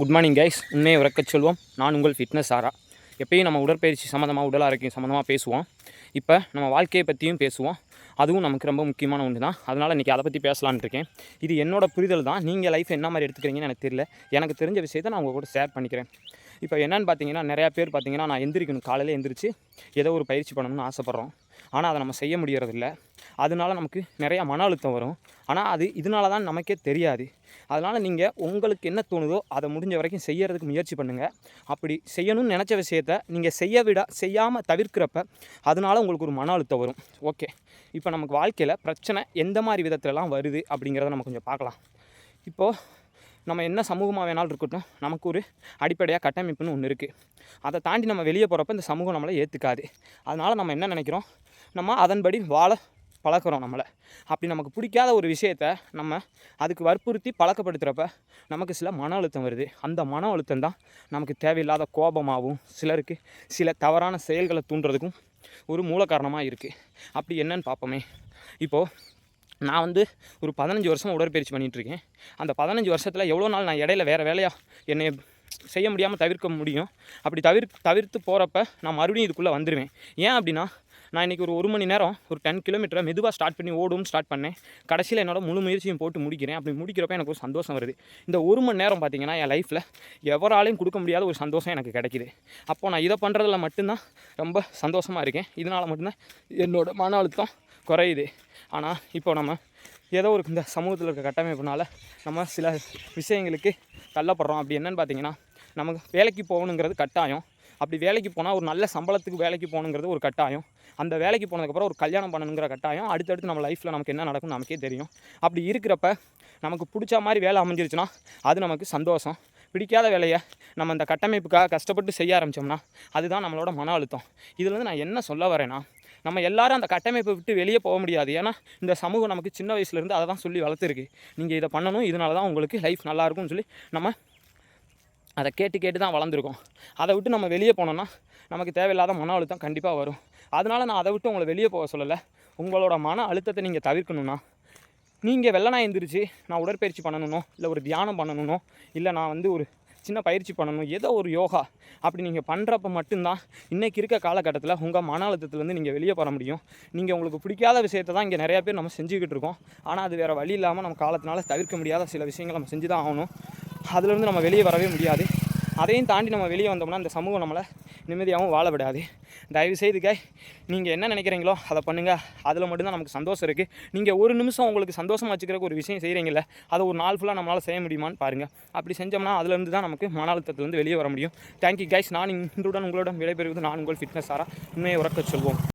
Good morning guys. உண்மையை உறக்கச் சொல்வோம். நான் உங்கள் ஃபிட்னஸ் சாரா. எப்பயும் நம்ம உடற்பயிற்சி சம்மந்தமாக, உடல் ஆரோக்கியம் சம்மந்தமாக பேசுவோம். இப்போ நம்ம வாழ்க்கையை பற்றியும் பேசுவோம். அதுவும் நமக்கு ரொம்ப முக்கியமான ஒன்று தான். அதனால் இன்றைக்கி அதை பற்றி பேசலான்னு இருக்கேன். இது என்னோடய புரிதல் தான். நீங்கள் லைஃப் என்ன மாதிரி எடுத்துக்கிறீங்கன்னு எனக்கு தெரியல. எனக்கு தெரிஞ்ச விஷயத்தை நான் உங்கள் கூட ஷேர் பண்ணிக்கிறேன். இப்போ என்னென்னு பார்த்தீங்கன்னா, நிறையா பேர் பார்த்தீங்கன்னா, நான் எந்திரிக்கணும், காலையில் எந்திரிச்சு ஏதோ ஒரு பயிற்சி பண்ணணும்னு ஆசைப்பட்றோம். ஆனால் அதை நம்ம செய்ய முடியறதில்ல. அதனால நமக்கு நிறையா மன அழுத்தம் வரும். ஆனால் அது இதனால தான் நமக்கே தெரியாது. அதனால் நீங்கள் உங்களுக்கு என்ன தோணுதோ அதை முடிஞ்ச வரைக்கும் செய்யறதுக்கு முயற்சி பண்ணுங்கள். அப்படி செய்யணும்னு நினச்ச விஷயத்த நீங்கள் செய்யாமல் தவிர்க்கிறப்ப அதனால உங்களுக்கு ஒரு மன அழுத்தம் வரும். ஓகே, இப்போ நமக்கு வாழ்க்கையில் பிரச்சனை எந்த மாதிரி விதத்துலலாம் வருது அப்படிங்கிறத நம்ம கொஞ்சம் பார்க்கலாம். இப்போது நம்ம என்ன சமூகமாக வேணாலும் இருக்கட்டும், நமக்கு ஒரு அடிப்படையாக கட்டமைப்புன்னு ஒன்று இருக்குது. அதை தாண்டி நம்ம வெளியே போகிறப்ப இந்த சமூகம் நம்மளை ஏற்றுக்காது. அதனால் நம்ம என்ன நினைக்கிறோம், நம்ம அதன்படி வாழ பழக்கிறோம் நம்மளை. அப்படி நமக்கு பிடிக்காத ஒரு விஷயத்தை நம்ம அதுக்கு வற்புறுத்தி பழக்கப்படுத்துகிறப்ப நமக்கு சில மன அழுத்தம் வருது. அந்த மன அழுத்தம் தான் நமக்கு தேவையில்லாத கோபமாகவும், சிலருக்கு சில தவறான செயல்களை தூண்டுறதுக்கும் ஒரு மூல காரணமாக இருக்குது. அப்படி என்னன்னு பார்ப்போமே. இப்போது நான் ஒரு 15 வருஷம் உடற்பயிற்சி பண்ணிகிட்ருக்கேன். அந்த 15 வருஷத்தில் எவ்வளோ நாள் நான் இடையில வேறு வேலையாக என்னை செய்ய முடியாமல் தவிர்க்க முடியும். அப்படி தவிர்த்து போகிறப்ப நான் மறுபடியும் இதுக்குள்ளே வந்துடுவேன். ஏன் அப்படின்னா, நான் இன்றைக்கி ஒரு மணி நேரம் ஒரு 10 கிலோமீட்டரை மெதுவாக ஸ்டார்ட் பண்ணேன். கடைசியில் என்னோட முழு முயற்சியும் போட்டு முடிக்கிறேன். அப்படி முடிக்கிறப்ப எனக்கு ஒரு சந்தோஷம் வருது. இந்த 1 மணி நேரம் பார்த்திங்கன்னா என் லைஃப்பில் எவராலையும் கொடுக்க முடியாத ஒரு சந்தோஷம் எனக்கு கிடைக்கிது. அப்போது நான் இதை பண்ணுறதுல மட்டும்தான் ரொம்ப சந்தோஷமாக இருக்கேன். இதனால் மட்டும்தான் என்னோடய மன அழுத்தம் குறையுது. ஆனால் இப்போ நம்ம ஏதோ ஒரு இந்த சமூகத்தில் இருக்க கட்டமைப்புனால நம்ம சில விஷயங்களுக்கு தள்ளப்படுறோம். அப்படி என்னென்னு பார்த்திங்கன்னா, நமக்கு வேலைக்கு போகணுங்கிறது கட்டாயம். அப்படி வேலைக்கு போனால் ஒரு நல்ல சம்பளத்துக்கு வேலைக்கு போகணுங்கிறது ஒரு கட்டாயம். அந்த வேலைக்கு போனதுக்கப்புறம் ஒரு கல்யாணம் பண்ணணுங்கிற கட்டாயம். அடுத்தடுத்து நம்ம லைஃப்பில் நமக்கு என்ன நடக்கும்னு நமக்கே தெரியும். அப்படி இருக்கிறப்ப நமக்கு பிடிச்ச மாதிரி வேலை அமைஞ்சிருச்சுன்னா அது நமக்கு சந்தோஷம். பிடிக்காத வேலையை நம்ம இந்த கட்டமைப்புக்காக கஷ்டப்பட்டு செய்ய ஆரம்பித்தோம்னா அதுதான் நம்மளோட மன அழுத்தம். இதில் நான் என்ன சொல்ல வரேன்னா, நம்ம எல்லோரும் அந்த கட்டமைப்பை விட்டு வெளியே போக முடியாது. ஏன்னா இந்த சமூகம் நமக்கு சின்ன வயசுலேருந்து அதை தான் சொல்லி வளர்த்துருக்கு. நீங்கள் இதை பண்ணணும், இதனால தான் உங்களுக்கு லைஃப் நல்லாயிருக்கும்னு சொல்லி நம்ம அதை கேட்டு தான் வளர்ந்துருக்கோம். அதை விட்டு நம்ம வெளியே போனோம்னா நமக்கு தேவையில்லாத மன அழுத்தம் கண்டிப்பாக வரும். அதனால் நான் அதை விட்டு உங்களை வெளியே போக சொல்லலை. உங்களோட மன அழுத்தத்தை நீங்கள் தவிர்க்கணுன்னா, நீங்கள் வெள்ளனா எழுந்திரிச்சு நான் உடற்பயிற்சி பண்ணணுனோ, இல்லை ஒரு தியானம் பண்ணணுனோ, இல்லை நான் ஒரு சின்ன பயிற்சி பண்ணணும், ஏதோ ஒரு யோகா அப்படி நீங்கள் பண்ணுறப்ப மட்டும்தான் இன்றைக்கி இருக்க காலகட்டத்தில் உங்கள் மன அழுத்தத்துலேருந்து நீங்கள் வெளியே போக முடியும். நீங்கள் உங்களுக்கு பிடிக்காத விஷயத்தை தான் இங்கே நிறையா பேர் நம்ம செஞ்சுக்கிட்டு இருக்கோம். ஆனால் அது வேறு வழி இல்லாமல் நம்ம காலத்தினால தவிர்க்க முடியாத சில விஷயங்கள் நம்ம செஞ்சு தான் ஆகணும். அதிலேருந்து நம்ம வெளியே வரவே முடியாது. அதையும் தாண்டி நம்ம வெளியே வந்தோம்னா இந்த சமூகம் நம்மளை நிம்மதியாகவும் வாழ விடாது. தயவுசெய்து நீங்கள் என்ன நினைக்கிறீங்களோ அதை பண்ணுங்கள். அதில் மட்டும்தான் நமக்கு சந்தோஷம் இருக்குது. நீங்கள் ஒரு நிமிஷம் உங்களுக்கு சந்தோஷமாக வச்சுக்கிறக்கு ஒரு விஷயம் செய்கிறீங்கள, அதை ஒரு நாள் ஃபுல்லாக நம்மளால் செய்ய முடியுமான்னு பாருங்கள். அப்படி செஞ்சோம்னா அதுலேருந்து தான் நமக்கு மன அழுத்தத்துலேருந்து வெளியே வர முடியும். Thank you guys. நான் இன்றுடன் உங்களுடன் விடைபெறுவது நான் உங்கள் ஃபிட்னஸ் சாரா. உண்மையை உறக்கச் சொல்வோம்.